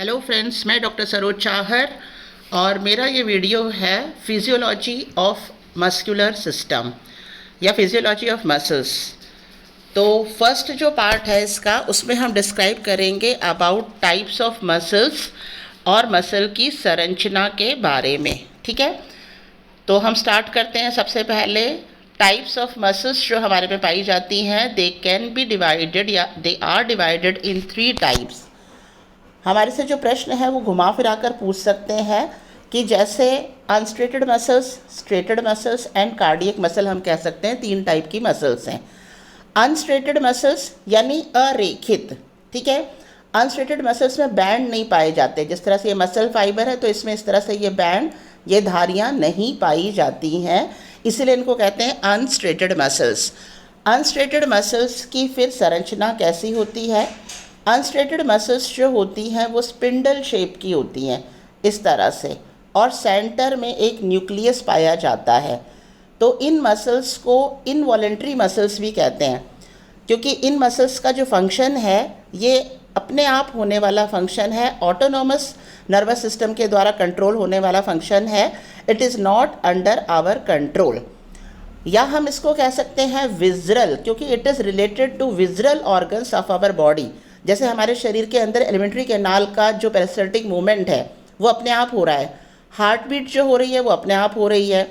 Hello friends, मैं doctor Saroj Chahar और मेरा ये वीडियो है फिजियोलॉजी ऑफ मस्कुलर सिस्टम या फिजियोलॉजी ऑफ मसल्स। तो फर्स्ट जो पार्ट है इसका, उसमें हम डिस्क्राइब करेंगे अबाउट टाइप्स ऑफ मसल्स और मसल की संरचना के बारे में। ठीक है, तो हम स्टार्ट करते हैं। सबसे पहले टाइप्स ऑफ मसल्स जो हमारे में पाई जाती हैं, दे कैन बी डिवाइडेड या they are divided in 3 types. हमारे से जो प्रश्न है वो घुमा फिरा कर पूछ सकते हैं कि जैसे unstriated muscles, striated muscles and cardiac muscle हम कह सकते हैं 3 टाइप की मसल्स हैं। अनस्ट्रेटेड मसल्स यानी अरेखित, ठीक है। अनस्ट्रेटेड मसल्स में बैंड नहीं पाए जाते। जिस तरह से ये मसल फाइबर है तो इसमें इस तरह से ये बैंड, ये धारियाँ नहीं पाई जाती हैं, इसीलिए इनको कहते हैं अनस्ट्रेटेड मसल्स। अनस्ट्रेटेड मसल्स की फिर संरचना कैसी होती है? अनस्ट्रेटेड मसल्स जो होती हैं वो स्पिंडल शेप की होती हैं इस तरह से, और सेंटर में एक न्यूक्लियस पाया जाता है। तो इन मसल्स को इनवॉलेंट्री मसल्स भी कहते हैं, क्योंकि इन मसल्स का जो फंक्शन है ये अपने आप होने वाला फंक्शन है, ऑटोनोमस नर्वस सिस्टम के द्वारा कंट्रोल होने वाला फंक्शन है। It is not under our control. या हम इसको कह सकते हैं विज़रल, क्योंकि it is related to visceral organs of our body. जैसे हमारे शरीर के अंदर एलिमेंट्री कैनाल का जो पेरिस्टल्टिक मूवमेंट है वो अपने आप हो रहा है, हार्ट बीट जो हो रही है वो अपने आप हो रही है,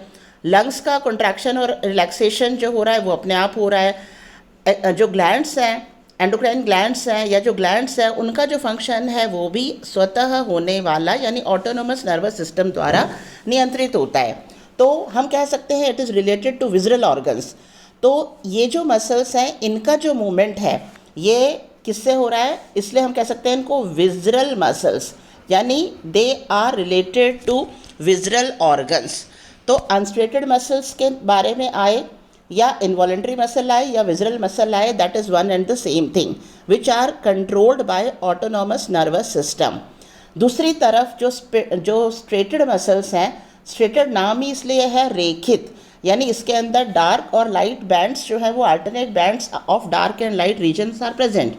लंग्स का कॉन्ट्रैक्शन और रिलैक्सेशन जो हो रहा है वो अपने आप हो रहा है, जो ग्लैंड्स हैं, एंडोक्राइन ग्लैंड्स हैं या जो ग्लैंड्स हैं, उनका जो फंक्शन है वो भी स्वतः होने वाला यानी ऑटोनोमस नर्वस सिस्टम द्वारा नियंत्रित होता है। तो हम कह सकते हैं it is related to visceral organs. तो ये जो मसल्स हैं इनका जो मूवमेंट है ये किससे हो रहा है, इसलिए हम कह सकते हैं इनको विज़रल मसल्स, यानी they are related to visceral organs. तो अनस्ट्रेटेड मसल्स के बारे में आए या इनवॉलेंट्री मसल आए या विज़रल मसल आए, that is one and the same thing which are controlled by autonomous nervous system. दूसरी तरफ जो स्ट्रेटेड मसल्स हैं, स्ट्रेटेड नाम ही इसलिए है रेखित, यानी इसके अंदर डार्क और लाइट बैंड्स जो है वो alternate bands of dark and light regions are present.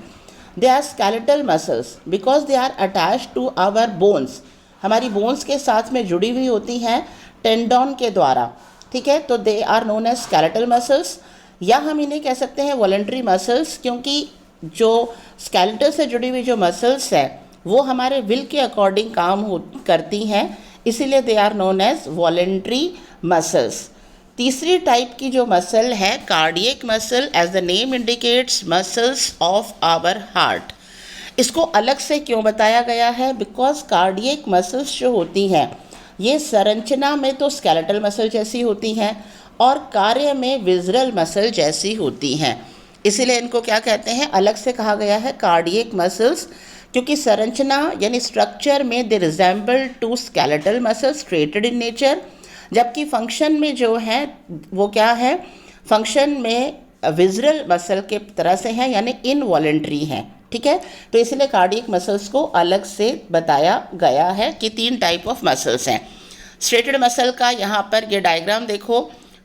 They are skeletal muscles because they are attach to our bones, हमारी बोन्स के साथ में जुड़ी हुई होती हैं टेंडन के द्वारा, ठीक है। तो they are known as skeletal muscles, या हम इन्हें कह सकते हैं वॉलेंट्री मसल्स, क्योंकि जो स्केलेटल से जुड़ी हुई जो मसल्स हैं वो हमारे विल के अकॉर्डिंग काम करती हैं, इसीलिए they are known as voluntary muscles. तीसरी टाइप की जो मसल है cardiac muscle, as the name indicates muscles of our heart. इसको अलग से क्यों बताया गया है? बिकॉज कार्डियक मसल्स जो होती हैं ये संरचना में तो स्केलेटल मसल जैसी होती हैं और कार्य में विज़रल मसल जैसी होती हैं, इसीलिए इनको क्या कहते हैं, अलग से कहा गया है कार्डियक मसल्स, क्योंकि संरचना यानी स्ट्रक्चर में they resemble to skeletal muscle, striated in nature, जबकि फंक्शन में जो है वो क्या है, फंक्शन में विज़रल मसल के तरह से हैं यानी इनवॉलेंट्री हैं, ठीक है। तो इसलिए कार्डियक मसल्स को अलग से बताया गया है कि 3 टाइप ऑफ मसल्स हैं। स्ट्रेटेड मसल का यहाँ पर ये डायग्राम देखो,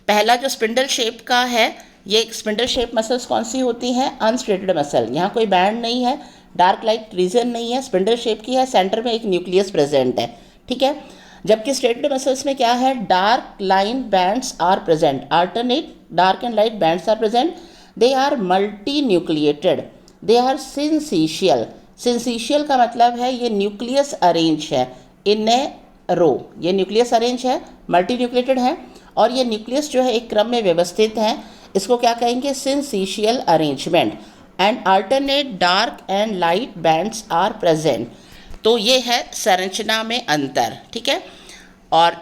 पहला जो स्पिंडल शेप का है, ये स्पिंडल शेप मसल्स कौन सी होती हैं? Unstriated muscle. यहाँ कोई बैंड नहीं है, डार्क लाइट रीजन नहीं है, स्पिंडल शेप की है, सेंटर में एक न्यूक्लियस प्रेजेंट है, ठीक है। जबकि स्ट्रेटेड मसल्स में क्या है, dark line bands are present, alternate dark and light bands are present, they are multi nucleated, they are syncytial. Syncytial का मतलब है ये न्यूक्लियस अरेंज है इन ए रो, ये न्यूक्लियस अरेंज है, मल्टी न्यूक्लिएटेड है, और ये न्यूक्लियस जो है एक क्रम में व्यवस्थित है, इसको क्या कहेंगे, syncytial arrangement, and alternate dark and light bands are present. तो ये है संरचना में अंतर, ठीक है। और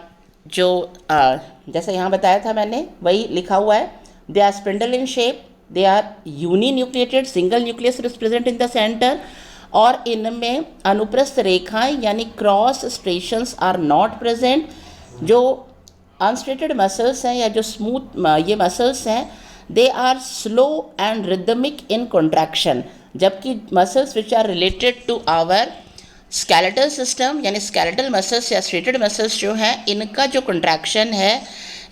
जो जैसे यहाँ बताया था मैंने वही लिखा हुआ है, they are spindle in shape, they are uninucleated, single nucleus is present in the centre, और इनमें अनुप्रस्थ रेखाएं यानी cross striations are not present. जो अनस्ट्रेटेड मसल्स हैं या जो स्मूथ ये मसल्स हैं, they are slow and rhythmic in contraction, जबकि muscles which are related to our skeletal system यानी स्केलेटल मसल्स या स्ट्रेटेड मसल्स जो हैं इनका जो कंट्रैक्शन है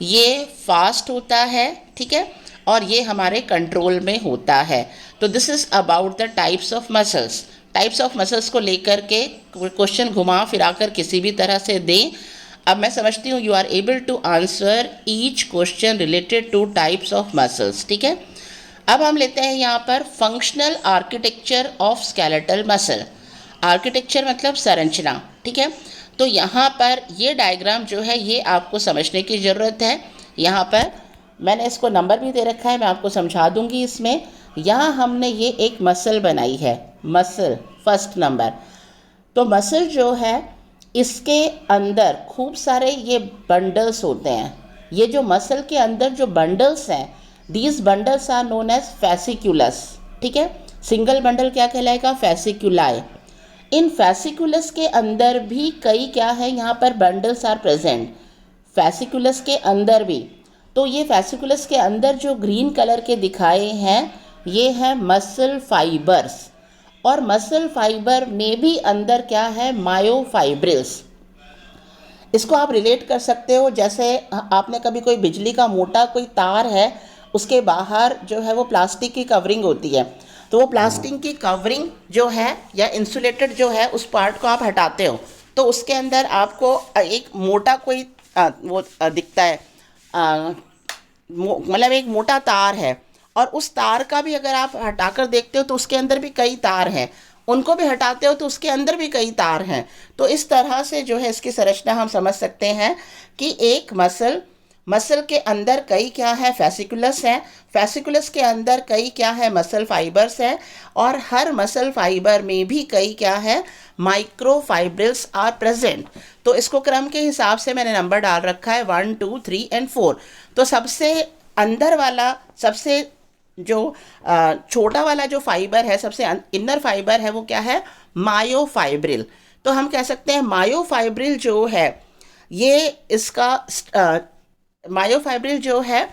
ये फास्ट होता है, ठीक है, और ये हमारे कंट्रोल में होता है। तो this is about the types of muscles. Types of muscles को लेकर के क्वेश्चन घुमा फिरा कर किसी भी तरह से दें। अब मैं समझती हूँ you are able to answer each question related to types of muscles. ठीक है, अब हम लेते हैं यहाँ पर functional architecture of skeletal muscle. Architecture मतलब संरचना। ठीक है, तो यहाँ पर ये डायग्राम जो है ये आपको समझने की ज़रूरत है। यहाँ पर मैंने इसको नंबर भी दे रखा है, मैं आपको समझा दूँगी इसमें। यहाँ हमने ये एक मसल बनाई है, मसल फर्स्ट नंबर। तो मसल जो है इसके अंदर खूब सारे ये बंडल्स होते हैं। ये जो मसल के अंदर जो बंडल्स हैं, these bundles are known as fasciculus. ठीक है, सिंगल बंडल क्या कहलाएगा? फैसिक्यूलाई। इन फैसिकुलस के अंदर भी कई क्या है, यहाँ पर बंडल्स आर प्रेजेंट, फैसिकुलस के अंदर भी। तो ये फैसिकुलस के अंदर जो ग्रीन कलर के दिखाए हैं ये है मसल फाइबर्स, और मसल फाइबर में भी अंदर क्या है? मायोफाइब्रिल्स। इसको आप रिलेट कर सकते हो, जैसे आपने कभी कोई बिजली का मोटा कोई तार है, उसके बाहर जो है वो प्लास्टिक की कवरिंग होती है, तो वो प्लास्टिक की कवरिंग जो है या इंसुलेटेड जो है उस पार्ट को आप हटाते हो तो उसके अंदर आपको एक मोटा कोई दिखता है, मतलब एक मोटा तार है, और उस तार का भी अगर आप हटाकर देखते हो तो उसके अंदर भी कई तार हैं, उनको भी हटाते हो तो उसके अंदर भी कई तार हैं। तो इस तरह से जो है इसकी संरचना हम समझ सकते हैं कि एक मसल के अंदर कई क्या है? फैसिकुलस है, फैसिकुलस के अंदर कई क्या है? मसल फाइबर्स हैं, और हर मसल फाइबर में भी कई क्या है? Microfibrils are present. तो इसको क्रम के हिसाब से मैंने नंबर डाल रखा है 1, 2, 3 एंड 4। तो सबसे अंदर वाला, सबसे जो छोटा वाला जो फाइबर है, सबसे इनर फाइबर है, वो क्या है? मायोफाइब्रिल। तो हम कह सकते हैं मायोफाइब्रिल जो है ये इसका मायोफाइब्रिल जो है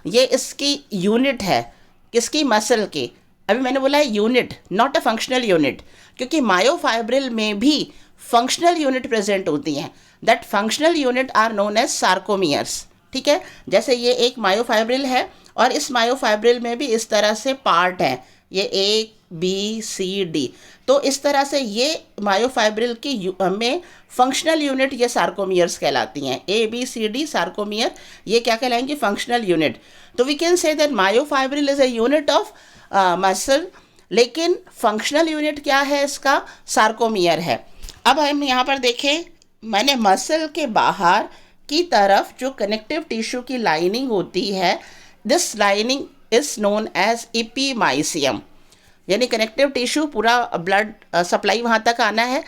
ये इसकी यूनिट है, किसकी? मसल की। अभी मैंने बोला है unit, not a functional unit, क्योंकि मायोफाइब्रिल में भी फंक्शनल यूनिट प्रेजेंट होती हैं। That functional unit are known as sarcomeres. ठीक है, जैसे ये एक मायोफाइब्रिल है और इस मायोफाइब्रिल में भी इस तरह से पार्ट हैं, ये A, B, C, D। तो इस तरह से ये मायोफाइब्रिल की में फंक्शनल यूनिट ये सार्कोमियर्स कहलाती हैं। A, B, C, D sarcomere, ये क्या कहलाएंगे? Functional unit. तो we can say that myofibril is a unit of muscle, लेकिन फंक्शनल यूनिट क्या है इसका? सार्कोमियर है। अब हम यहाँ पर देखें, मैंने मसल के बाहर की तरफ जो कनेक्टिव टिश्यू की लाइनिंग होती है, this lining is known as epimysium, यानी कनेक्टिव टिश्यू पूरा ब्लड सप्लाई वहाँ तक आना है।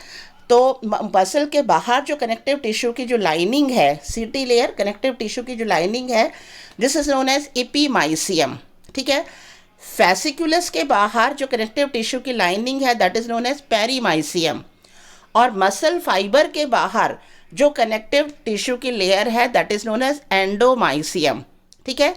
तो मसल के बाहर जो कनेक्टिव टिश्यू की जो लाइनिंग है, सीटी लेयर कनेक्टिव टिश्यू की जो लाइनिंग है, this is known as epimysium. ठीक है, फैसिकुलस के बाहर जो कनेक्टिव टिश्यू की लाइनिंग है that is known as perimysium, और मसल फाइबर के बाहर जो कनेक्टिव टिश्यू की लेयर है that is known as endomysium. ठीक है,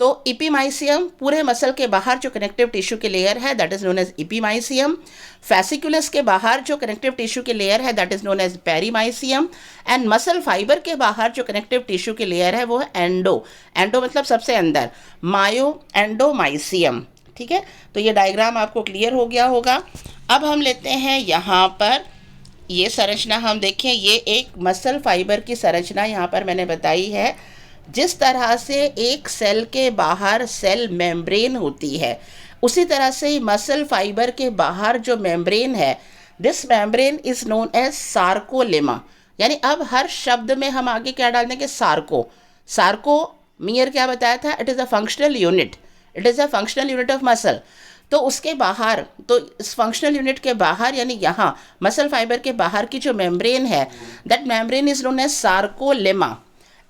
तो इपीमाइसियम पूरे मसल के बाहर जो कनेक्टिव टिश्यू की लेयर है that is known as epimysium. Fasciculus के बाहर जो कनेक्टिव टिश्यू की लेयर है that is known as perimysium, and muscle fibre के बाहर जो कनेक्टिव टिश्यू की लेयर है वो है एंडो मतलब सबसे अंदर, मायो एंडोमाइसियम। ठीक है, तो ये डायग्राम आपको क्लियर हो गया होगा। अब हम लेते हैं यहाँ पर ये संरचना, हम देखें ये एक मसल फाइबर की संरचना यहाँ पर मैंने बताई है। जिस तरह से एक सेल के बाहर सेल मेम्ब्रेन होती है, उसी तरह से मसल फाइबर के बाहर जो मेम्ब्रेन है, this membrane is known as sarcolemma. यानी अब हर शब्द में हम आगे क्या डाल देंगे? सार्कोमियर क्या बताया था? It is a functional unit, it is a functional unit of muscle. तो उसके बाहर, तो इस फंक्शनल यूनिट के बाहर यानी यहाँ मसल फाइबर के बाहर की जो मेम्ब्रेन है, that membrane is known as sarcolemma.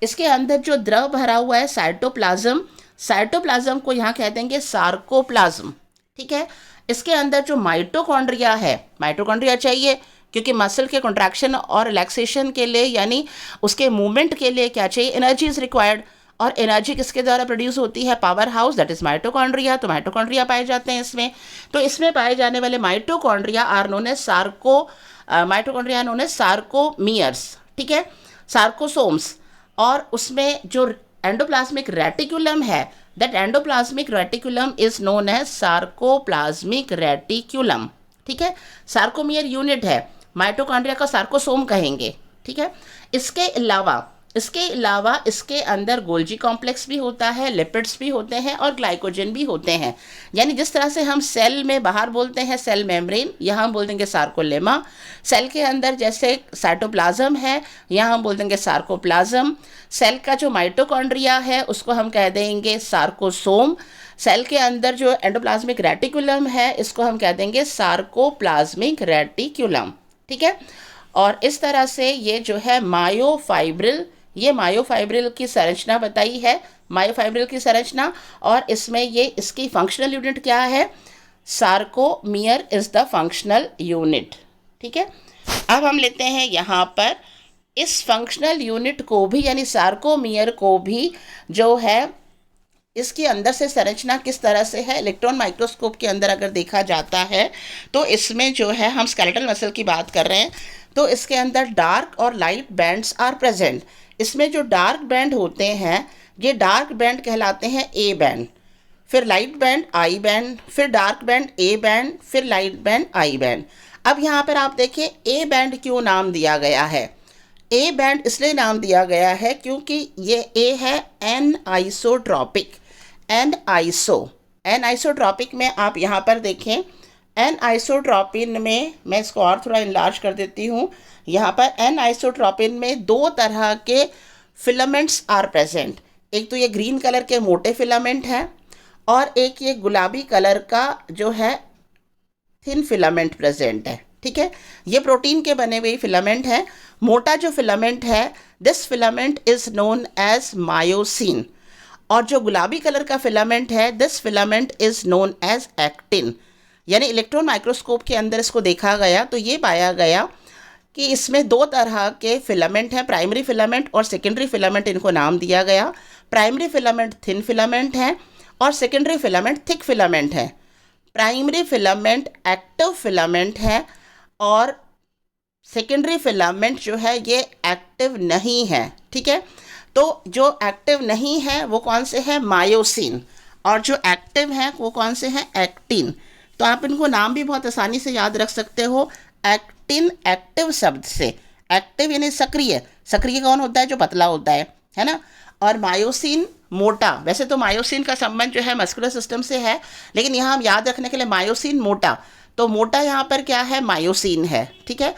इसके अंदर जो द्रव भरा हुआ है साइटोप्लाज्म, साइटोप्लाज्म को यहाँ कह देंगे सार्कोप्लाज्म। ठीक है, इसके अंदर जो माइटोकॉन्ड्रिया है, माइटोकॉन्ड्रिया चाहिए क्योंकि मसल के कॉन्ट्रैक्शन और रिलैक्सेशन के लिए यानी उसके मूवमेंट के लिए क्या चाहिए? एनर्जी इज रिक्वायर्ड, और एनर्जी किसके द्वारा प्रोड्यूस होती है? Power house, that is mitochondria. तो माइटोकॉन्ड्रिया पाए जाते हैं इसमें। तो इसमें पाए जाने वाले mitochondria are known as mitochondria known as sarcomeres. ठीक है, सार्कोसोम्स। और उसमें जो एंडोप्लाज्मिक रेटिकुलम है, that endoplasmic reticulum is known as sarcoplasmic reticulum. ठीक है। सार्कोमियर यूनिट है, माइटोकॉन्ड्रिया का सार्कोसोम कहेंगे, ठीक है। इसके अलावा इसके अंदर गोल्जी कॉम्प्लेक्स भी होता है, लिपिड्स भी होते हैं और ग्लाइकोजन भी होते हैं। यानी जिस तरह से हम सेल में बाहर बोलते हैं सेल मेम्ब्रेन, यहाँ हम बोल देंगे सार्कोलेमा। सेल के अंदर जैसे साइटोप्लाज्म है, यहाँ हम बोल देंगे सार्कोप्लाज्म। सेल का जो माइटोकॉन्ड्रिया है उसको हम कह देंगे सार्कोसोम। सेल के अंदर जो एंडोप्लाज्मिक रेटिकुलम है इसको हम कह देंगे सार्कोप्लाज्मिक रेटिकुलम, ठीक है। और इस तरह से ये जो है मायोफाइब्रिल, ये मायोफाइब्रिल की संरचना बताई है, मायोफाइब्रिल की संरचना। और इसमें ये इसकी फंक्शनल यूनिट क्या है, sarcomere is the functional unit, ठीक है। अब हम लेते हैं यहाँ पर इस फंक्शनल यूनिट को भी, यानी सार्कोमियर को भी जो है इसके अंदर से संरचना किस तरह से है, इलेक्ट्रॉन माइक्रोस्कोप के अंदर अगर देखा जाता है तो इसमें जो है हम स्केलेटल मसल की बात कर रहे हैं, तो इसके अंदर डार्क और लाइट बैंड्स आर प्रेजेंट। इसमें जो डार्क बैंड होते हैं ये डार्क बैंड कहलाते हैं ए बैंड, फिर लाइट बैंड आई बैंड, फिर डार्क बैंड ए बैंड, फिर लाइट बैंड आई बैंड। अब यहाँ पर आप देखिए ए बैंड क्यों नाम दिया गया है। ए बैंड इसलिए नाम दिया गया है क्योंकि ये ए है एन आइसोट्रॉपिक। एन आइसोट्रॉपिक में आप यहाँ पर देखें, एन आइसोट्रॉपिन में, मैं इसको और थोड़ा इनलार्ज कर देती हूँ, यहाँ पर एन आइसोट्रॉपिन में दो तरह के फिलामेंट्स आर प्रेजेंट। एक तो ये ग्रीन कलर के मोटे फिलामेंट हैं और एक ये गुलाबी कलर का जो है थिन फिलामेंट प्रेजेंट है, ठीक है। ये प्रोटीन के बने हुए फिलामेंट है। मोटा जो फिलामेंट है this filament is known as myosin, और जो गुलाबी कलर का फिलामेंट है this filament is known as actin. यानी इलेक्ट्रॉन माइक्रोस्कोप के अंदर इसको देखा गया तो ये पाया गया कि इसमें दो तरह के फिलामेंट हैं, प्राइमरी फिलामेंट और सेकेंडरी फिलामेंट, इनको नाम दिया गया। प्राइमरी फिलामेंट थिन फिलामेंट है और सेकेंडरी फिलामेंट थिक फिलामेंट है। प्राइमरी फिलामेंट एक्टिव फिलामेंट है और सेकेंडरी फिलामेंट जो है ये एक्टिव नहीं है, ठीक है। तो जो एक्टिव नहीं है वो कौन से हैं, मायोसिन, और जो एक्टिव हैं वो कौन से हैं, एक्टिन। तो आप इनको नाम भी बहुत आसानी से याद रख सकते हो, एक्टिन एक्टिव शब्द से। एक्टिव यानी सक्रिय, सक्रिय कौन होता है, जो पतला होता है ना। और मायोसिन मोटा। वैसे तो मायोसिन का संबंध जो है मस्कुलर सिस्टम से है, लेकिन यहाँ हम याद रखने के लिए मायोसिन मोटा, तो मोटा यहाँ पर क्या है, मायोसिन है, ठीक है।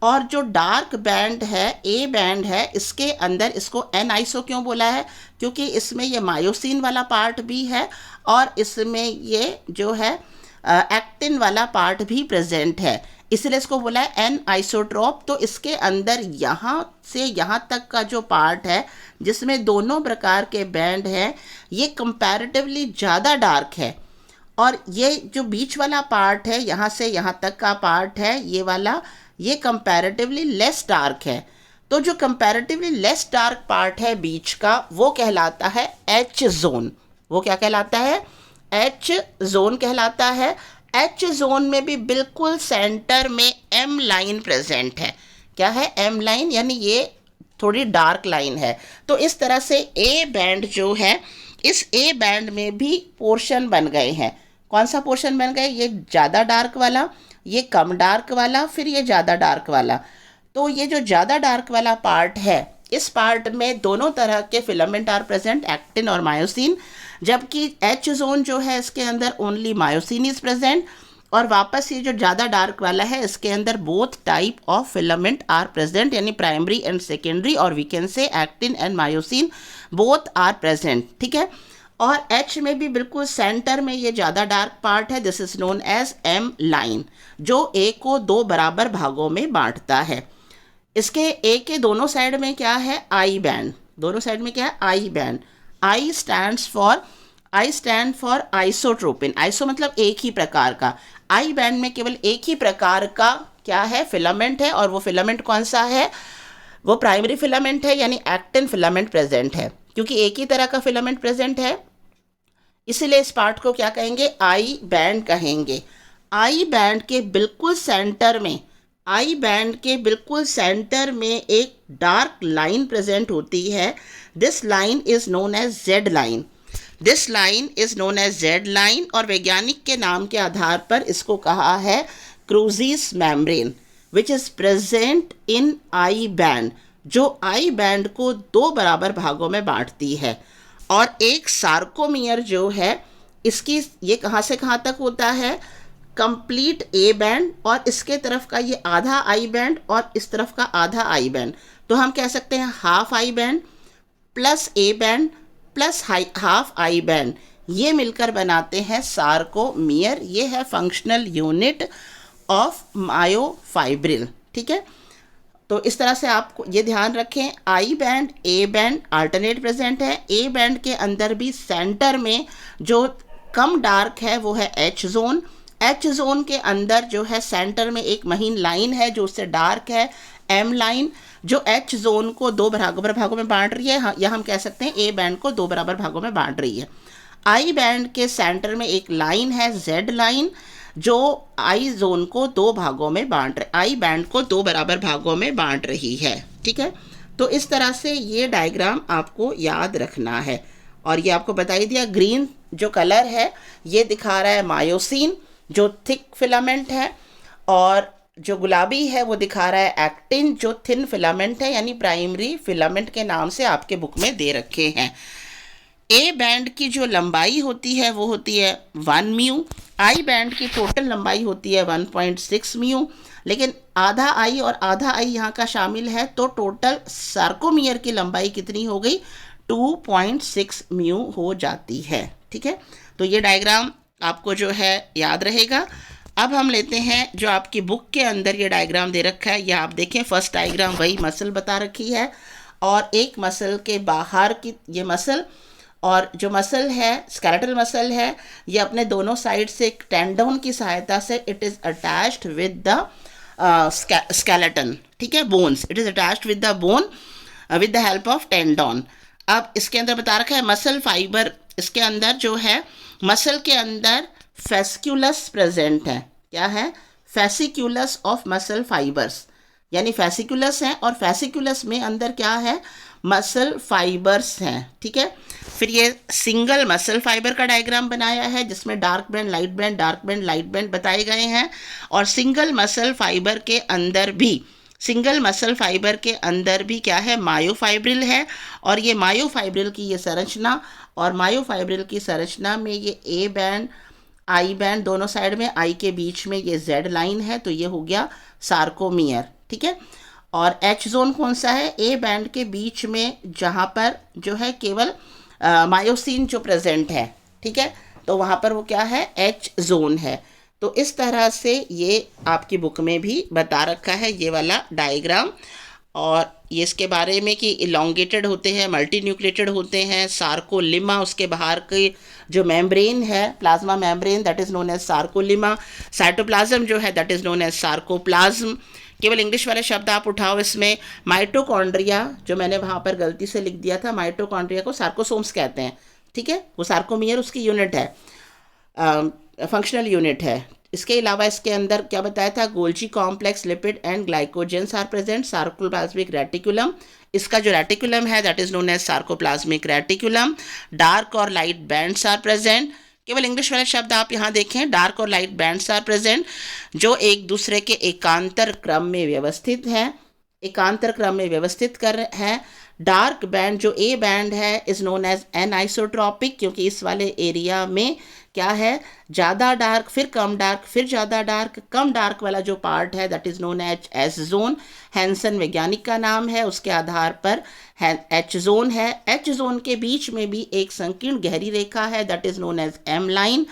और जो डार्क बैंड है, ए बैंड है, इसके अंदर इसको एन आइसो क्यों बोला है, क्योंकि इसमें ये मायोसिन वाला पार्ट भी है और इसमें ये जो है एक्टिन वाला पार्ट भी प्रेजेंट है, इसलिए इसको बोला है एन आइसोट्रोप। तो इसके अंदर यहाँ से यहाँ तक का जो पार्ट है जिसमें दोनों प्रकार के बैंड हैं ये कंपैरेटिवली ज़्यादा डार्क है, और ये जो बीच वाला पार्ट है यहाँ से यहाँ तक का पार्ट है ये वाला, ये कंपैरेटिवली लेस डार्क है। तो जो कंपैरेटिवली लेस डार्क पार्ट है बीच का वो कहलाता है एच जोन। वो क्या कहलाता है, एच जोन कहलाता है। एच जोन में भी बिल्कुल सेंटर में एम लाइन प्रेजेंट है। क्या है, एम लाइन, यानी ये थोड़ी डार्क लाइन है। तो इस तरह से ए बैंड जो है, इस ए बैंड में भी पोर्शन बन गए हैं। कौन सा पोर्शन बन गए, ये ज़्यादा डार्क वाला, ये कम डार्क वाला, फिर ये ज़्यादा डार्क वाला। तो ये जो ज़्यादा डार्क वाला पार्ट है इस पार्ट में दोनों तरह के फिलामेंट आर प्रेजेंट, एक्टिन और मायोसिन, जबकि एच जोन जो है इसके अंदर ओनली मायोसिन इज प्रेजेंट। और वापस ये जो ज़्यादा डार्क वाला है इसके अंदर both type of filament are present, यानी प्राइमरी एंड सेकेंडरी, और we can say actin and myosin both are present, ठीक है। और एच में भी बिल्कुल सेंटर में ये ज़्यादा डार्क पार्ट है, this is known as M line, जो ए को दो बराबर भागों में बांटता है। इसके ए के दोनों साइड में क्या है, आई बैंड, दोनों साइड में क्या है, I band. I stand for isotropin, iso मतलब एक ही प्रकार का, आई बैंड में केवल एक ही प्रकार का क्या है, फिलामेंट है, और वो फिलामेंट कौन सा है, वो प्राइमरी फिलामेंट है, यानी एक्टिन फिलामेंट प्रेजेंट है। क्योंकि एक ही तरह का फिलामेंट प्रेजेंट है इसीलिए इस पार्ट को क्या कहेंगे, आई बैंड कहेंगे। आई बैंड के बिल्कुल सेंटर में, आई बैंड के बिल्कुल सेंटर में एक डार्क लाइन प्रेजेंट होती है, this line is known as Z line, this line is known as Z line. और वैज्ञानिक के नाम के आधार पर इसको कहा है Krause's membrane which is present in I band, जो आई बैंड को दो बराबर भागों में बांटती है। और एक सार्कोमियर जो है, इसकी ये कहाँ से कहाँ तक होता है, कंप्लीट ए बैंड, और इसके तरफ का ये आधा आई बैंड और इस तरफ का आधा आई बैंड, तो हम कह सकते हैं half I band plus A band plus half I band, ये मिलकर बनाते हैं सार्कोमियर। ये है फंक्शनल यूनिट ऑफ मायोफाइब्रिल। ठीक है, तो इस तरह से आपको ये ध्यान रखें, I band A band alternate present है। ए बैंड के अंदर भी सेंटर में जो कम डार्क है वो है एच जोन। एच जोन के अंदर जो है सेंटर में एक महीन लाइन है जो उससे डार्क है, एम लाइन, जो एच जोन को दो बराबर भागों में बांट रही है, या हम कह सकते हैं ए बैंड को दो बराबर भागों में बांट रही है। आई बैंड के सेंटर में एक लाइन है, जेड लाइन, जो आई जोन को दो भागों में बांट रही, आई बैंड को दो बराबर भागों में बांट रही है। ठीक है, तो इस तरह से ये डायग्राम आपको याद रखना है। और ये आपको बता ही दिया, ग्रीन जो कलर है ये दिखा रहा है मायोसिन जो थिक फिलामेंट है, और जो गुलाबी है वो दिखा रहा है एक्टिन जो थिन फिलामेंट है, यानी प्राइमरी फिलामेंट के नाम से आपके बुक में दे रखे हैं। ए बैंड की जो लंबाई होती है वो होती है 1 म्यू, आई बैंड की टोटल लंबाई होती है 1.6 म्यू, लेकिन आधा आई और आधा आई यहाँ का शामिल है, तो टोटल सार्कोमियर की लंबाई कितनी हो गई, 2.6 म्यू हो जाती है। ठीक है, तो ये डायग्राम आपको जो है याद रहेगा। अब हम लेते हैं जो आपकी बुक के अंदर ये डायग्राम दे रखा है, यह आप देखें, फर्स्ट डायग्राम वही मसल बता रखी है, और एक मसल के बाहर की ये मसल, और जो मसल है स्केलेटल मसल है, ये अपने दोनों साइड से एक टेंडोन की सहायता से it is attached with the skeleton. ठीक है, bones, it is attached with the bone with the help of tendon. अब इसके अंदर बता रखा है मसल फाइबर, इसके अंदर जो है मसल के अंदर फेसिकुलस प्रेजेंट है। क्या है, फेसिकुलस ऑफ मसल फाइबर्स, यानी फेसिकुलस हैं, और फेसिकुलस में अंदर क्या है, मसल फाइबर्स हैं। ठीक है, फिर ये सिंगल मसल फाइबर का डायग्राम बनाया है जिसमें dark band light band, dark band light band बताए गए हैं, और सिंगल मसल फाइबर के अंदर भी, सिंगल मसल फाइबर के अंदर भी क्या है, मायोफाइब्रिल है, और ये मायोफाइब्रिल की ये संरचना, और मायोफाइब्रिल की संरचना में ये ए बैंड आई बैंड दोनों साइड में, आई के बीच में ये जेड लाइन है, तो ये हो गया सार्कोमियर। ठीक है, और एच जोन कौन सा है, ए बैंड के बीच में जहाँ पर जो है केवल मायोसिन जो प्रेजेंट है। ठीक है, तो वहाँ पर वो क्या है, एच जोन है। तो इस तरह से ये आपकी बुक में भी बता रखा है ये वाला डायग्राम, और ये इसके बारे में कि इलोंगेटेड होते हैं, मल्टी न्यूक्लिएटेड होते हैं, सार्कोलिमा, उसके बाहर की जो मेम्ब्रेन है plasma membrane that is known as sarcolemma, cytoplasm जो है that is known as sarcoplasm. केवल इंग्लिश वाले शब्द आप उठाओ इसमें, माइटोकॉन्ड्रिया जो मैंने वहाँ पर गलती से लिख दिया था, माइटोकॉन्ड्रिया को सार्कोसोम्स कहते हैं। ठीक है, वो सार्कोमियर उसकी यूनिट है, फंक्शनल यूनिट है। इसके अलावा इसके अंदर क्या बताया था, Golgi complex, lipid and glycogens are present, sarcoplasmic reticulum, इसका जो रेटिकुलम है that is known as sarcoplasmic reticulum, dark और लाइट बैंड्स आर प्रेजेंट। केवल इंग्लिश वाले शब्द आप यहाँ देखें, डार्क और लाइट बैंड्स आर प्रेजेंट, जो एक दूसरे के एकांतर क्रम में व्यवस्थित हैं, एकांतर क्रम में व्यवस्थित कर हैं। डार्क बैंड जो ए बैंड है इज़ नोन एज एनआइसोट्रॉपिक, क्योंकि इस वाले एरिया में क्या है, ज़्यादा डार्क फिर कम डार्क फिर ज़्यादा डार्क, कम डार्क वाला जो पार्ट है that is known as S zone, Hanson वैज्ञानिक का नाम है, उसके आधार पर एच जोन है। एच जोन के बीच में भी एक संकीर्ण गहरी रेखा है that is known as M line,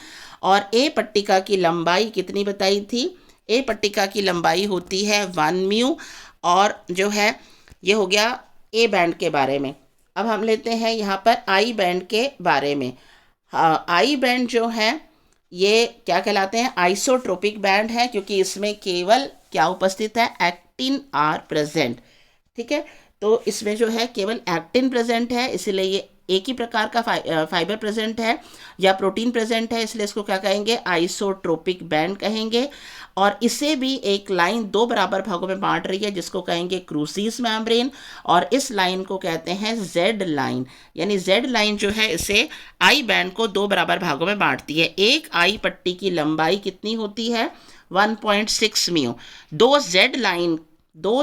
और ए पट्टिका की लंबाई कितनी बताई थी, ए पट्टिका की लंबाई होती है 1 म्यू, और जो है ये हो गया ए बैंड के बारे में। अब हम लेते हैं यहाँ पर आई बैंड के बारे में। आई बैंड जो है ये क्या कहलाते हैं, आइसोट्रोपिक बैंड है, क्योंकि इसमें केवल क्या उपस्थित है, एक्टिन आर प्रेजेंट। ठीक है, तो इसमें जो है केवल एक्टिन प्रेजेंट है, इसलिए ये एक ही प्रकार का फाइबर प्रेजेंट है या प्रोटीन प्रेजेंट है, इसलिए इसको क्या कहेंगे, आइसोट्रोपिक बैंड कहेंगे। और इसे भी एक लाइन दो बराबर भागों में बांट रही है जिसको कहेंगे क्रूसीस मेम्ब्रेन, और इस लाइन को कहते हैं जेड लाइन, यानी जेड लाइन जो है इसे आई बैंड को दो बराबर भागों में बांटती है। एक आई पट्टी की लंबाई कितनी होती है, 1.6 म्यू। दो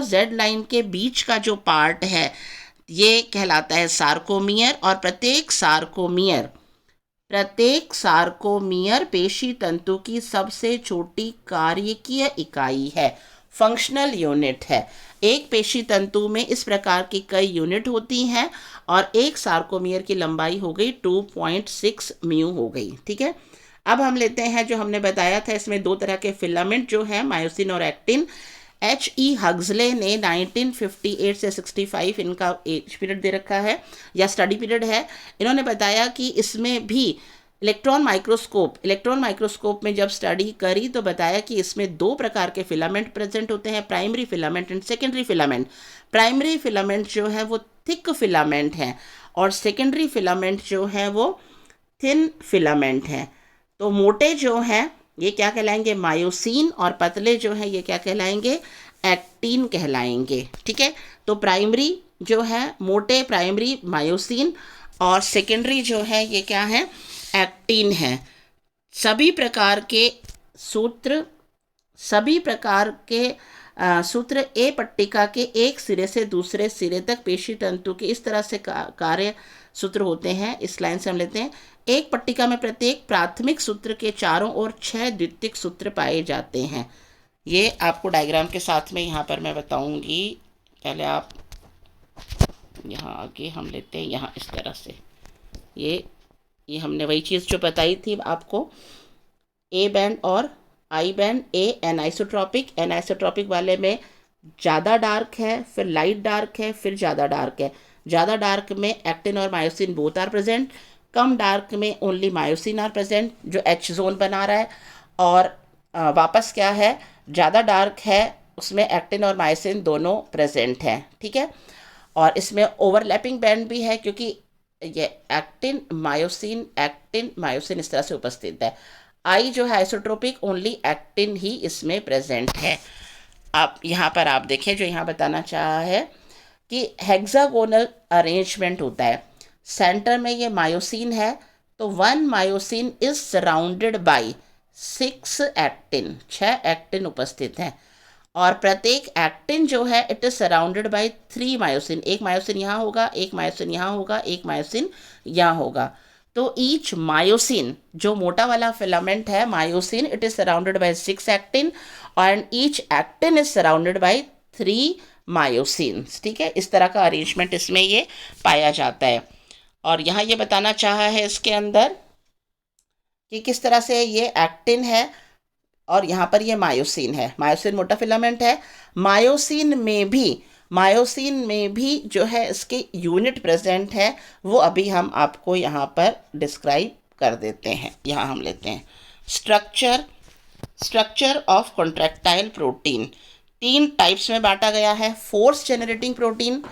जेड लाइन के बीच का जो पार्ट है ये कहलाता है सार्कोमियर, और प्रत्येक सार्कोमियर पेशी तंतु की सबसे छोटी कार्यकीय इकाई है, फंक्शनल यूनिट है। एक पेशी तंतु में इस प्रकार की कई यूनिट होती हैं और एक सार्कोमियर की लंबाई हो गई 2.6 म्यू हो गई। ठीक है, अब हम लेते हैं जो हमने बताया था, इसमें दो तरह के फिलामेंट जो है मायोसिन और एक्टिन। H.E. हग्सले ने 1958 से 65 इनका एज पीरियड दे रखा है या स्टडी पीरियड है। इन्होंने बताया कि इसमें भी इलेक्ट्रॉन माइक्रोस्कोप में जब स्टडी करी तो बताया कि इसमें दो प्रकार के फिलामेंट प्रेजेंट होते हैं, primary filament and secondary filament. Primary filament जो है वो थिक फिलामेंट है और सेकेंडरी फिलामेंट जो है वो थिन फिलामेंट है। तो मोटे जो हैं ये क्या कहलाएंगे, मायोसिन, और पतले जो है ये क्या कहलाएंगे, एक्टिन कहलाएंगे। ठीक है, तो प्राइमरी जो है मोटे प्राइमरी मायोसिन और सेकेंडरी जो है ये क्या है, एक्टिन है। सभी प्रकार के सूत्र ए पट्टिका के एक सिरे से दूसरे सिरे तक पेशी तंतु के इस तरह से कार्य सूत्र होते हैं। इस लाइन से हम लेते हैं, एक पट्टिका में प्रत्येक प्राथमिक सूत्र के चारों ओर 6 द्वितीयक सूत्र पाए जाते हैं। ये आपको डायग्राम के साथ में यहाँ पर मैं बताऊंगी। पहले आप यहाँ आगे हम लेते हैं, यहाँ इस तरह से ये हमने वही चीज़ जो बताई थी आपको, ए बैंड और आई बैंड। ए एनाइसोट्रॉपिक वाले में ज़्यादा डार्क है, फिर लाइट डार्क है, फिर ज़्यादा डार्क है। ज़्यादा डार्क में एक्टिन और मायोसिन बोथ आर प्रेजेंट, कम डार्क में ओनली मायोसिन आर प्रेजेंट जो एच जोन बना रहा है, और वापस क्या है, ज़्यादा डार्क है उसमें एक्टिन और मायोसिन दोनों प्रेजेंट हैं। ठीक है, और इसमें ओवरलैपिंग बैंड भी है क्योंकि ये एक्टिन मायोसिन इस तरह से उपस्थित है। आई जो है आइसोट्रोपिक, ओनली एक्टिन ही इसमें प्रेजेंट है। आप यहाँ पर आप देखें, जो यहाँ बताना चाहा है कि हेक्सागोनल अरेंजमेंट होता है। सेंटर में ये मायोसिन है तो 1 myosin is surrounded by 6 actin, 6 actin उपस्थित हैं, और प्रत्येक एक्टिन जो है it is surrounded by 3 myosin. एक मायोसिन यहाँ होगा, एक मायोसिन यहाँ होगा, एक मायोसिन यहाँ होगा। तो ईच मायोसिन, जो मोटा वाला फिलामेंट है myosin, it is surrounded by 6 actin and each actin is surrounded by 3 मायोसिन्स। ठीक है, इस तरह का अरेंजमेंट इसमें ये पाया जाता है। और यहाँ ये बताना चाहा है इसके अंदर कि किस तरह से ये एक्टिन है और यहाँ पर ये मायोसिन है। मायोसिन मोटा फिलामेंट है। मायोसिन में भी जो है इसके यूनिट प्रेजेंट है, वो अभी हम आपको यहाँ पर डिस्क्राइब कर देते हैं। यहाँ हम लेते हैं structure of contractile protein. 3 types में बांटा गया है, force generating protein,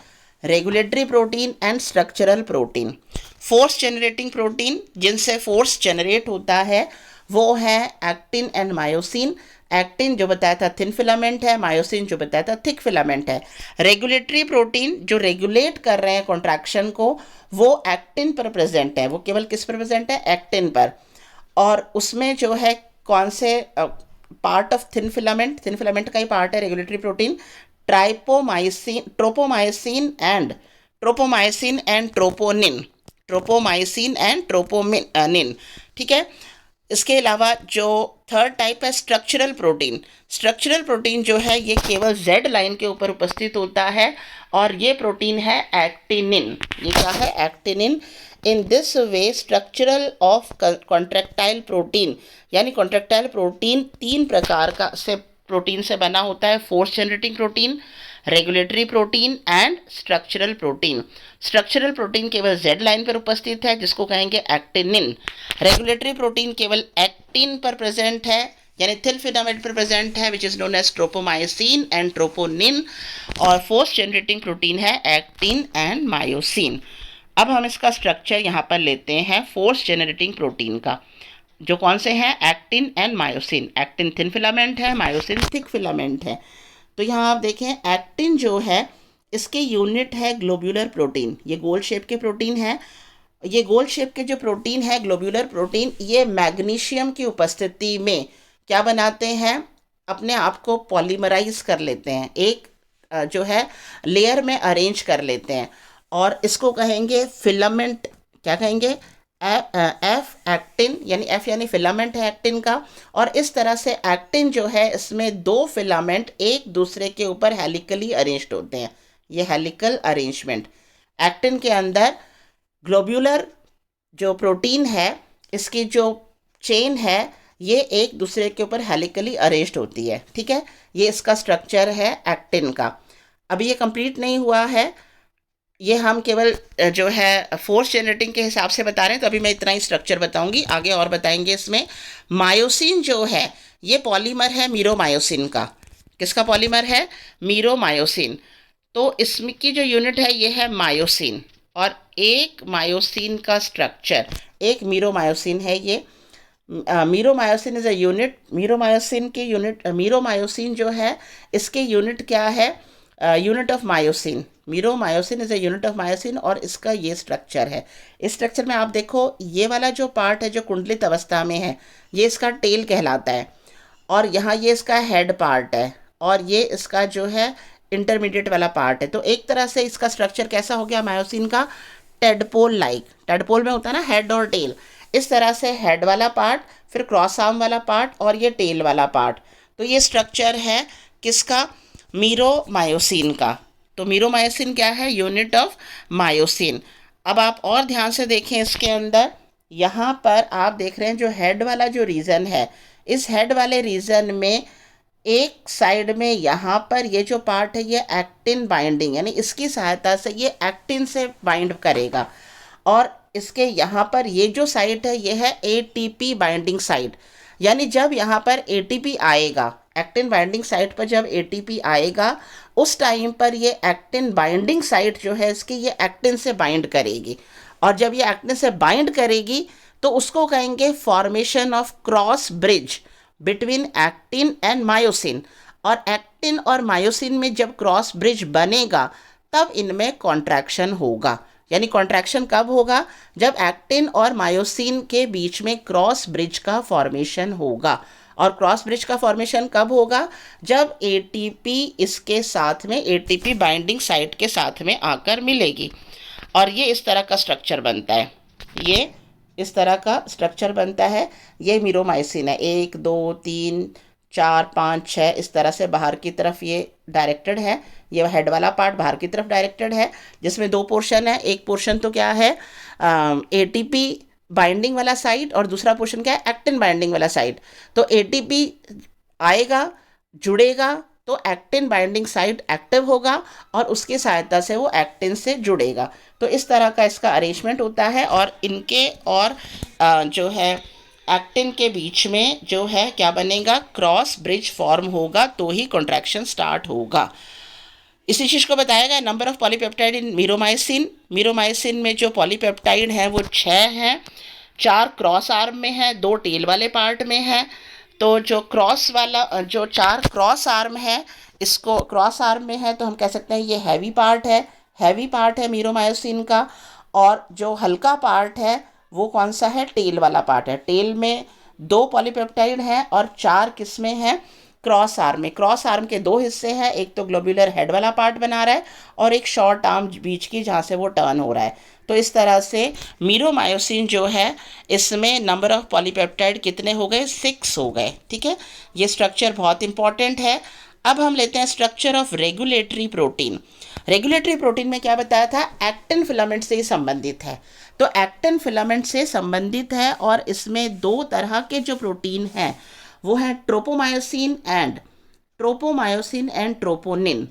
regulatory protein and structural protein. Force generating protein, जिनसे फोर्स जनरेट होता है, वो है एक्टिन एंड मायोसिन। एक्टिन जो बताया था थिन फिलामेंट है, मायोसिन जो बताया था थिक फिलामेंट है। रेगुलेटरी प्रोटीन जो रेगुलेट कर रहे हैं कॉन्ट्रैक्शन को, वो एक्टिन पर प्रेजेंट है। वो केवल किस पर प्रेजेंट है, एक्टिन पर। और उसमें जो है कौन से पार्ट ऑफ थिन फिलामेंट का ही पार्ट है रेगुलेटरी प्रोटीन, ट्रोपोमाइसिन एंड ट्रोपोनिन। ठीक है, इसके अलावा जो थर्ड टाइप है स्ट्रक्चरल प्रोटीन जो है ये केवल जेड लाइन के ऊपर उपस्थित होता है, और ये प्रोटीन है एक्टिनिन। ये क्या है, actinin. In this way structural of contractile protein, यानी कॉन्ट्रैक्टाइल प्रोटीन 3 प्रकार का प्रोटीन से बना होता है, force generating protein, regulatory protein and structural protein. Structural protein केवल जेड लाइन पर उपस्थित है, जिसको कहेंगे एक्टिनिन। रेगुलेटरी प्रोटीन केवल एक्टिन पर प्रेजेंट है, यानी थिन फिलामेंट पर प्रेजेंट है, which is known as tropomyosin and troponin. और फोर्स जनरेटिंग प्रोटीन है एक्टिन एंड मायोसिन। अब हम इसका स्ट्रक्चर यहाँ पर लेते हैं फोर्स जनरेटिंग प्रोटीन का, जो कौन से हैं, actin and myosin. Actin thin filament है, मायोसिन थिक फिलामेंट है। तो यहाँ आप देखें, एक्टिन जो है इसके यूनिट है ग्लोब्यूलर प्रोटीन। ये गोल शेप के प्रोटीन है। ये गोल शेप के जो प्रोटीन है ग्लोब्यूलर प्रोटीन, ये मैग्नीशियम की उपस्थिति में क्या बनाते हैं, अपने आप को पॉलीमराइज कर लेते हैं, एक जो है लेयर में अरेंज कर लेते हैं, और इसको कहेंगे फिलामेंट। क्या कहेंगे? एफ एक्टिन, यानी एफ यानी फिलामेंट है एक्टिन का। और इस तरह से एक्टिन जो है, इसमें दो फिलामेंट एक दूसरे के ऊपर हेलिकली अरेंज्ड होते हैं। ये हेलिकल अरेंजमेंट एक्टिन के अंदर ग्लोब्यूलर जो प्रोटीन है, इसकी जो चेन है, ये एक दूसरे के ऊपर हेलिकली अरेंज्ड होती है। ठीक है, ये इसका स्ट्रक्चर है एक्टिन का। अभी ये कंप्लीट नहीं हुआ है, ये हम केवल जो है फोर्स जनरेटिंग के हिसाब से बता रहे हैं, तो अभी मैं इतना ही स्ट्रक्चर बताऊंगी, आगे और बताएंगे। इसमें मायोसिन जो है, ये पॉलीमर है मीरोमायोसिन का। किसका पॉलीमर है? मीरोमायोसिन। तो इसमें की जो यूनिट है ये है मायोसिन, और एक मायोसिन का स्ट्रक्चर एक मीरोमायोसिन है। ये meromyosin is a unit. Meromyosin के यूनिट, मीरोमायोसिन जो है इसके यूनिट क्या है? Unit of myosin. Meromyosin is a unit of myosin, और इसका ये स्ट्रक्चर है। इस स्ट्रक्चर में आप देखो, ये वाला जो पार्ट है जो कुंडलित अवस्था में है, ये इसका टेल कहलाता है, और यहाँ ये इसका हेड पार्ट है, और ये इसका जो है इंटरमीडिएट वाला पार्ट है। तो एक तरह से इसका स्ट्रक्चर कैसा हो गया मायोसिन का? Tadpole like. टेडपोल में होता है ना हेड और टेल, इस तरह से हेड वाला पार्ट, फिर क्रॉस आर्म वाला पार्ट, और ये टेल वाला पार्ट। तो ये स्ट्रक्चर है किसका? मीरोमायोसिन का। तो मीरोमायोसिन क्या है? Unit of myosin. अब आप और ध्यान से देखें, इसके अंदर यहाँ पर आप देख रहे हैं जो हेड वाला जो रीजन है, इस हेड वाले रीजन में एक साइड में यहाँ पर ये जो पार्ट है, ये एक्टिन बाइंडिंग, यानी इसकी सहायता से ये एक्टिन से बाइंड करेगा। और इसके यहाँ पर ये जो साइट है, ये है एटीपी बाइंडिंग साइट। यानी जब यहाँ पर एटीपी आएगा, एक्टिन बाइंडिंग साइट पर जब एटीपी आएगा, उस टाइम पर ये एक्टिन बाइंडिंग साइट जो है इसकी, ये एक्टिन से बाइंड करेगी। और जब ये एक्टिन से बाइंड करेगी तो उसको कहेंगे formation of cross bridge between actin and myosin. और एक्टिन और मायोसिन में जब क्रॉस ब्रिज बनेगा, तब इनमें कॉन्ट्रैक्शन होगा। यानी कॉन्ट्रैक्शन कब होगा? जब एक्टिन और मायोसिन के बीच में क्रॉस ब्रिज का फॉर्मेशन होगा। और क्रॉस ब्रिज का फॉर्मेशन कब होगा? जब एटीपी इसके साथ में, एटीपी बाइंडिंग साइट के साथ में आकर मिलेगी। और ये इस तरह का स्ट्रक्चर बनता है, ये इस तरह का स्ट्रक्चर बनता है। ये मीरोमाइसिन है, 1 2 3 4 5 6, इस तरह से बाहर की तरफ ये डायरेक्टेड है। ये हेड वाला पार्ट बाहर की तरफ डायरेक्टेड है, जिसमें दो पोर्शन है। एक पोर्शन तो क्या है? एटीपी बाइंडिंग वाला साइड, और दूसरा पोर्शन क्या है? एक्टिन बाइंडिंग वाला साइड। तो एटीपी आएगा, जुड़ेगा, तो एक्टिन बाइंडिंग साइट एक्टिव होगा, और उसकी सहायता से वो एक्टिन से जुड़ेगा। तो इस तरह का इसका अरेंजमेंट होता है। और इनके और जो है एक्टिन के बीच में जो है क्या बनेगा? क्रॉस ब्रिज फॉर्म होगा, तो ही कॉन्ट्रैक्शन स्टार्ट होगा। इसी चीज़ को बताया गया। नंबर ऑफ पॉलीपेप्टाइड इन मीरोमाइसिन। मीरोमाइसिन में जो पॉलीपेप्टाइड हैं वो 6 हैं। 4 क्रॉस आर्म में है, 2 टेल वाले पार्ट में है। तो जो क्रॉस वाला, जो 4 क्रॉस आर्म है, इसको क्रॉस आर्म में है, तो हम कह सकते हैं ये हैवी पार्ट है, हैवी पार्ट है मीरोमायोसिन का। और जो हल्का पार्ट है वो कौन सा है? टेल वाला पार्ट है। टेल में 2 पॉलीपेप्टाइड हैं, और 4 किस में है? क्रॉस आर्म में। क्रॉस आर्म के 2 हिस्से हैं, एक तो ग्लोब्यूलर हेड वाला पार्ट बना रहा है, और एक शॉर्ट आर्म बीच की, जहाँ से वो टर्न हो रहा है। तो इस तरह से मीरोमायोसिन जो है, इसमें नंबर ऑफ पॉलीपेप्टाइड कितने हो गए? 6 हो गए। ठीक है, ये स्ट्रक्चर बहुत इंपॉर्टेंट है। अब हम लेते हैं structure of regulatory protein. Regulatory protein में क्या बताया था? एक्टिन फिलामेंट से ही संबंधित है। तो एक्टिन फिलामेंट से संबंधित है, और इसमें 2 तरह के जो प्रोटीन हैं वो है tropomyosin and troponin.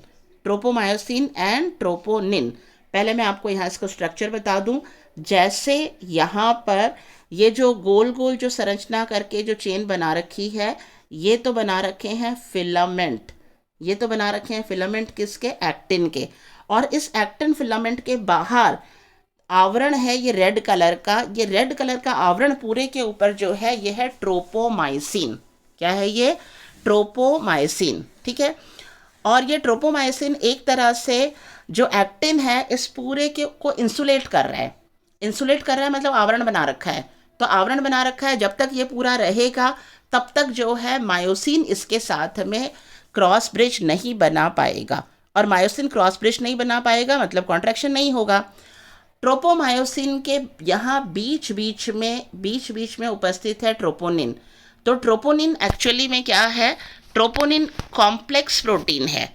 Tropomyosin and troponin. पहले मैं आपको यहाँ इसको स्ट्रक्चर बता दूं। जैसे यहाँ पर ये जो गोल गोल जो संरचना करके जो चेन बना रखी है, ये तो बना रखे हैं फिलामेंट। ये तो बना रखे हैं फिलामेंट किसके? एक्टिन के। और इस एक्टिन फिलामेंट के बाहर आवरण है ये रेड कलर का। ये रेड कलर का आवरण पूरे के ऊपर जो है, ये है ट्रोपोमाइसिन। क्या है ये? ट्रोपोमाइसिन। ठीक है, और ये ट्रोपोमाइसिन एक तरह से जो एक्टिन है, इस पूरे के को इंसुलेट कर रहा है। इंसुलेट कर रहा है मतलब आवरण बना रखा है। तो आवरण बना रखा है, जब तक ये पूरा रहेगा तब तक जो है मायोसिन इसके साथ में क्रॉस ब्रिज नहीं बना पाएगा, और मायोसिन क्रॉस ब्रिज नहीं बना पाएगा मतलब कॉन्ट्रैक्शन नहीं होगा। ट्रोपोमायोसिन के यहाँ बीच बीच में उपस्थित है ट्रोपोनिन। तो ट्रोपोनिन एक्चुअली में क्या है, ट्रोपोनिन कॉम्प्लेक्स प्रोटीन है,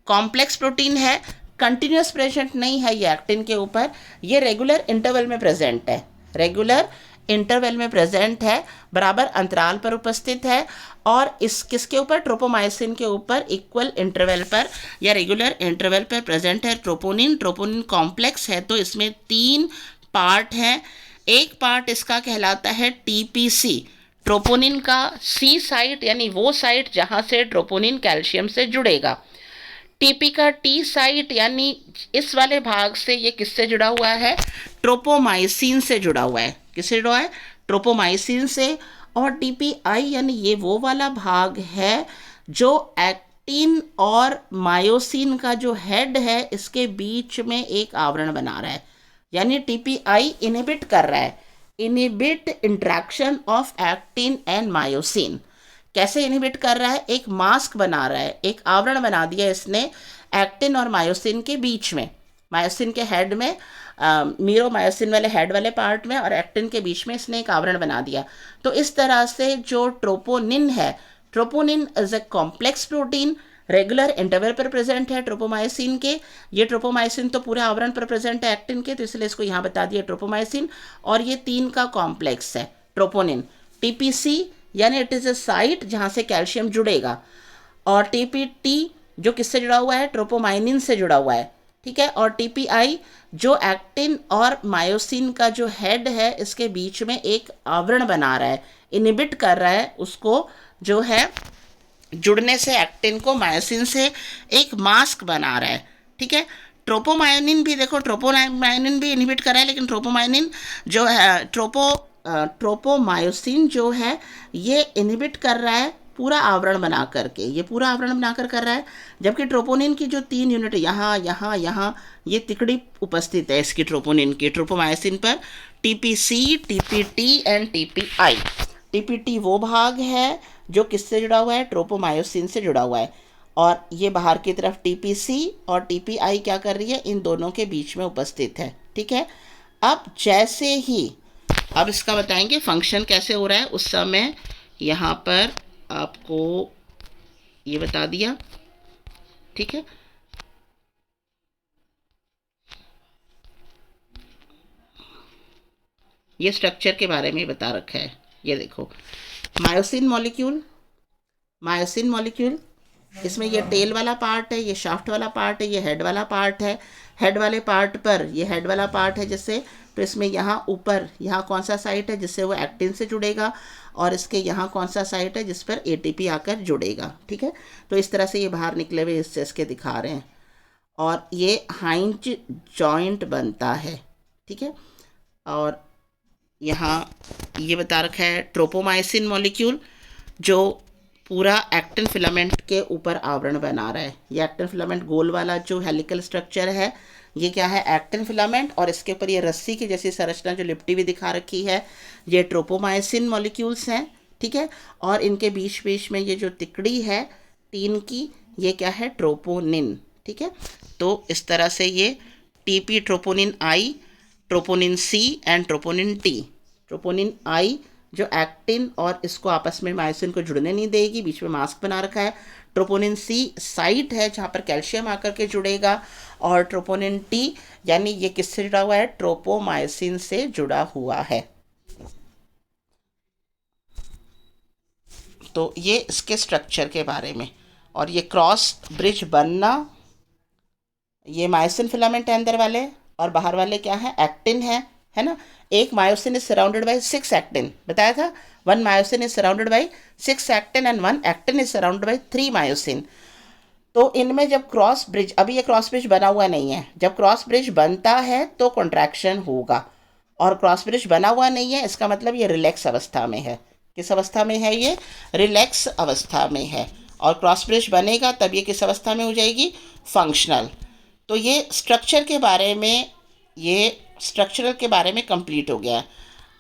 कॉम्प्लेक्स प्रोटीन है, कंटिन्यूस प्रेजेंट नहीं है ये एक्टिन के ऊपर, ये रेगुलर इंटरवल में प्रेजेंट है, रेगुलर इंटरवल में प्रेजेंट है, बराबर अंतराल पर उपस्थित है, और इस किसके ऊपर, ट्रोपोमायोसिन के ऊपर इक्वल इंटरवल पर या रेगुलर इंटरवल पर प्रेजेंट है ट्रोपोनिन। ट्रोपोनिन कॉम्प्लेक्स है तो इसमें 3 पार्ट हैं। एक पार्ट इसका कहलाता है टीपीसी, ट्रोपोनिन का सी साइट, यानी वो साइट जहाँ से ट्रोपोनिन कैल्शियम से जुड़ेगा। टीपी का टी साइट, यानी इस वाले भाग से ये किससे जुड़ा हुआ है, ट्रोपोमाइसिन से जुड़ा हुआ है, किससे जुड़ा है, ट्रोपोमाइसिन से। और टीपीआई यानी ये वो वाला भाग है जो एक्टिन और मायोसिन का जो हेड है इसके बीच में एक आवरण बना रहा है, यानी टीपीआई इनहिबिट कर रहा है, inhibit interaction of actin and myosin. कैसे इनहिबिट कर रहा है, एक मास्क बना रहा है, एक आवरण बना दिया इसने एक्टिन और मायोसिन के बीच में, मायोसिन के हेड में, मीरो मायोसिन वाले हेड वाले पार्ट में और एक्टिन के बीच में इसने एक आवरण बना दिया। तो इस तरह से जो ट्रोपोनिन है, troponin is a complex protein, regular interval पर प्रेजेंट है ट्रोपोमाइसिन के। ये ट्रोपोमाइसिन तो पूरे आवरण पर प्रेजेंट है एक्टिन के, तो इसलिए इसको यहाँ बता दिया ट्रोपोमाइसिन। और ये 3 का कॉम्प्लेक्स है ट्रोपोनिन। टीपीसी यानी इट इज़ ए साइट जहाँ से कैल्शियम जुड़ेगा, और टीपीटी जो किससे जुड़ा हुआ है, ट्रोपोमाइनिन से जुड़ा हुआ है, ठीक है। और टीपीआई जो एक्टिन और मायोसिन का जो हेड है इसके बीच में एक आवरण बना रहा है, इनहिबिट कर रहा है उसको, जो है जुड़ने से एक्टिन को मायोसिन से एक मास्क बना रहा है, ठीक है। ट्रोपोमायोनिन भी देखो, ट्रोपोमायोनिन भी इनहिबिट कर रहा है, लेकिन ट्रोपोमायोनिन जो है ट्रोपोमायोसिन जो है ये इनहिबिट कर रहा है पूरा आवरण बना करके, ये पूरा आवरण बनाकर कर रहा है। जबकि ट्रोपोनिन की जो 3 यूनिट यहाँ यहाँ यहाँ ये तिकड़ी उपस्थित है इसकी ट्रोपोनिन की, ट्रोपोमायोसिन पर, TPC, TPT and TPI. TPT वो भाग है जो किससे जुड़ा हुआ है, ट्रोपोमायोसिन से जुड़ा हुआ है, और ये बाहर की तरफ टीपीसी और टीपीआई क्या कर रही है, इन दोनों के बीच में उपस्थित है, ठीक है। अब जैसे ही, अब इसका बताएंगे फंक्शन कैसे हो रहा है, उस समय यहाँ पर आपको ये बता दिया, ठीक है। ये स्ट्रक्चर के बारे में बता रखा है, ये देखो मायोसिन मॉलिक्यूल, मायोसिन मॉलिक्यूल, इसमें ये टेल वाला पार्ट है, ये शाफ्ट वाला पार्ट है, ये हेड वाला पार्ट है। हेड वाले पार्ट पर, ये हेड वाला पार्ट है जैसे, तो इसमें यहाँ ऊपर यहाँ कौन सा साइट है जिससे वो एक्टिन से जुड़ेगा, और इसके यहाँ कौन सा साइट है जिस पर एटीपी आकर जुड़ेगा, ठीक है। तो इस तरह से ये बाहर निकले हुए हिस्से इसके दिखा रहे हैं, और ये हाइंज जॉइंट बनता है, ठीक है। और यहाँ ये बता रखा है ट्रोपोमाइसिन मॉलिक्यूल जो पूरा एक्टिन फिलामेंट के ऊपर आवरण बना रहा है। ये एक्टिन फिलामेंट गोल वाला जो हेलिकल स्ट्रक्चर है, ये क्या है, एक्टिन फिलामेंट, और इसके ऊपर ये रस्सी की जैसी संरचना जो लिपटी हुई दिखा रखी है, ये ट्रोपोमाइसिन मॉलिक्यूल्स हैं, ठीक है। और इनके बीच बीच में ये जो तिकड़ी है 3 की, ये क्या है, ट्रोपोनिन, ठीक है। तो इस तरह से ये TP, troponin I, troponin C and troponin T. Troponin I जो एक्टिन और इसको आपस में मायोसिन को जुड़ने नहीं देगी, बीच में मास्क बना रखा है। ट्रोपोनिन सी साइट है जहाँ पर कैल्शियम आकर के जुड़ेगा, और ट्रोपोनिन टी यानी ये किससे जुड़ा हुआ है, ट्रोपोमायोसिन से जुड़ा हुआ है। तो ये इसके स्ट्रक्चर के बारे में। और ये क्रॉस ब्रिज बनना, ये मायोसिन फिलामेंट है अंदर वाले, और बाहर वाले क्या है, एक्टिन है ना। एक myosin is surrounded by 6 actin, बताया था, 1 myosin is surrounded by 6 actin and 1 actin is surrounded by 3 myosin. तो इनमें जब क्रॉस ब्रिज, अभी ये क्रॉस ब्रिज बना हुआ नहीं है, जब क्रॉस ब्रिज बनता है तो कॉन्ट्रैक्शन होगा, और क्रॉस ब्रिज बना हुआ नहीं है इसका मतलब ये रिलैक्स अवस्था में है। किस अवस्था में है, ये रिलैक्स अवस्था में है, और क्रॉस ब्रिज बनेगा तब ये किस अवस्था में हो जाएगी, फंक्शनल। तो ये स्ट्रक्चर के बारे में, ये स्ट्रक्चरल के बारे में कंप्लीट हो गया।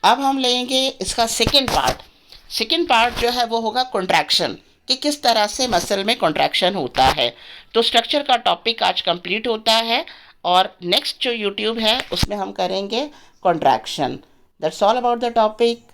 अब हम लेंगे इसका सेकेंड पार्ट। सेकेंड पार्ट जो है वो होगा कॉन्ट्रैक्शन, कि किस तरह से मसल में कॉन्ट्रैक्शन होता है। तो स्ट्रक्चर का टॉपिक आज कंप्लीट होता है और नेक्स्ट जो यूट्यूब है उसमें हम करेंगे contraction. That's all about the topic.